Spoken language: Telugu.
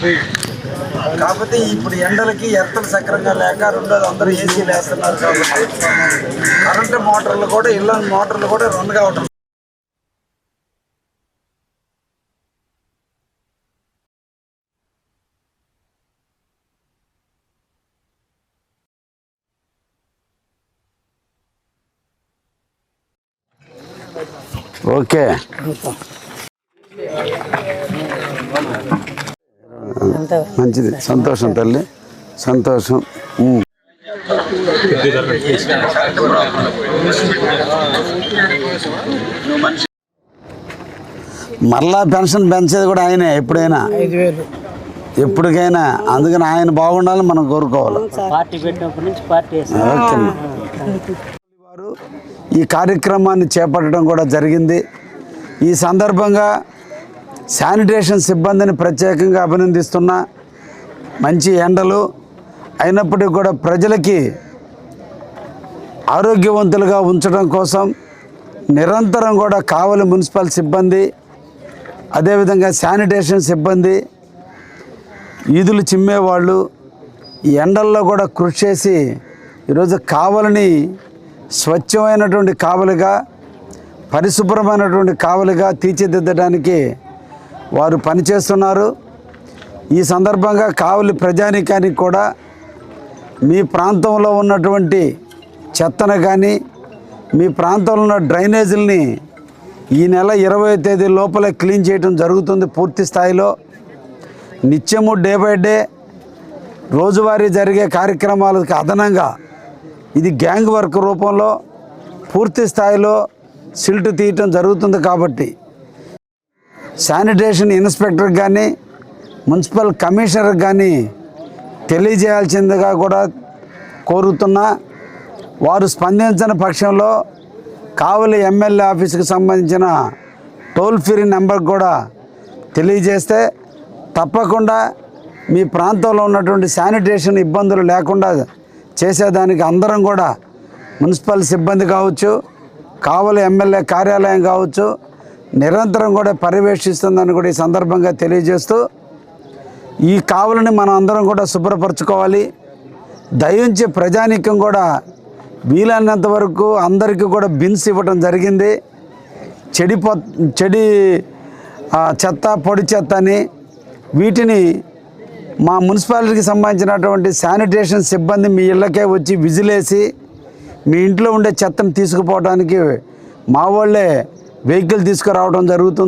కాకపోతే ఇప్పుడు ఎండలకి ఎత్తలు సక్రంగా లేక రెండోది అందరూ ఏసీలు వేస్తున్నారు కాబట్టి కరెంటు మోటార్లు కూడా ఇళ్ళ మోటార్లు కూడా రన్ కావటం. ఓకే, మంచిది, సంతోషం తల్లి, సంతోషం. మరలా పెన్షన్ పెంచేది కూడా ఆయనే, ఎప్పుడైనా ఎప్పటికైనా. అందుకని ఆయన బాగుండాలని మనం కోరుకోవాలి. వారు ఈ కార్యక్రమాన్ని చేపట్టడం కూడా జరిగింది. ఈ సందర్భంగా శానిటేషన్ సిబ్బందిని ప్రత్యేకంగా అభినందిస్తున్నా. మంచి ఎండలు అయినప్పటికీ కూడా ప్రజలకి ఆరోగ్యవంతులుగా ఉంచడం కోసం నిరంతరం కూడా కావలి మున్సిపల్ సిబ్బంది, అదేవిధంగా శానిటేషన్ సిబ్బంది, ఈదులు చిమ్మేవాళ్ళు ఈ ఎండల్లో కూడా కృషి చేసి ఈరోజు కావలిని స్వచ్ఛమైనటువంటి కావలిగా, పరిశుభ్రమైనటువంటి కావలిగా తీర్చిదిద్దడానికి వారు పనిచేస్తున్నారు. ఈ సందర్భంగా కావలి ప్రజానీకానికి కూడా మీ ప్రాంతంలో ఉన్నటువంటి చెత్తను కానీ, మీ ప్రాంతంలో ఉన్న డ్రైనేజీలని ఈ నెల 20వ తేదీ లోపల క్లీన్ చేయడం జరుగుతుంది. పూర్తి స్థాయిలో నిత్యము డే బై డే రోజువారీ జరిగే కార్యక్రమాలకు అదనంగా ఇది గ్యాంగ్ వర్క్ రూపంలో పూర్తి స్థాయిలో సిల్ట్ తీయటం జరుగుతుంది. కాబట్టి శానిటేషన్ ఇన్స్పెక్టర్కి కానీ, మున్సిపల్ కమిషనర్కి కానీ తెలియజేయాల్సిందిగా కూడా కోరుతున్నా. వారు స్పందించిన పక్షంలో కావలి ఎమ్మెల్యే ఆఫీస్కి సంబంధించిన టోల్ ఫ్రీ నెంబర్ కూడా తెలియజేస్తే తప్పకుండా మీ ప్రాంతంలో ఉన్నటువంటి శానిటేషన్ ఇబ్బందులు లేకుండా చేసేదానికి అందరం కూడా, మున్సిపల్ సిబ్బంది కావచ్చు, కావలి ఎమ్మెల్యే కార్యాలయం కావచ్చు, నిరంతరం కూడా పర్యవేక్షిస్తుందని కూడా ఈ సందర్భంగా తెలియజేస్తూ, ఈ కావలిని మనం అందరం కూడా శుభ్రపరచుకోవాలి. దయించి ప్రజానీకం కూడా వీలైనంత వరకు అందరికీ కూడా బిన్స్ ఇవ్వడం జరిగింది. చెడి చెత్త, పొడి చెత్త అని వీటిని మా మున్సిపాలిటీకి సంబంధించినటువంటి శానిటేషన్ సిబ్బంది మీ ఇళ్ళకే వచ్చి విజిలేసి మీ ఇంట్లో ఉండే చెత్తను తీసుకుపోవడానికి మా వాళ్ళే వెహికల్ తీసుకురావడం జరుగుతుంది.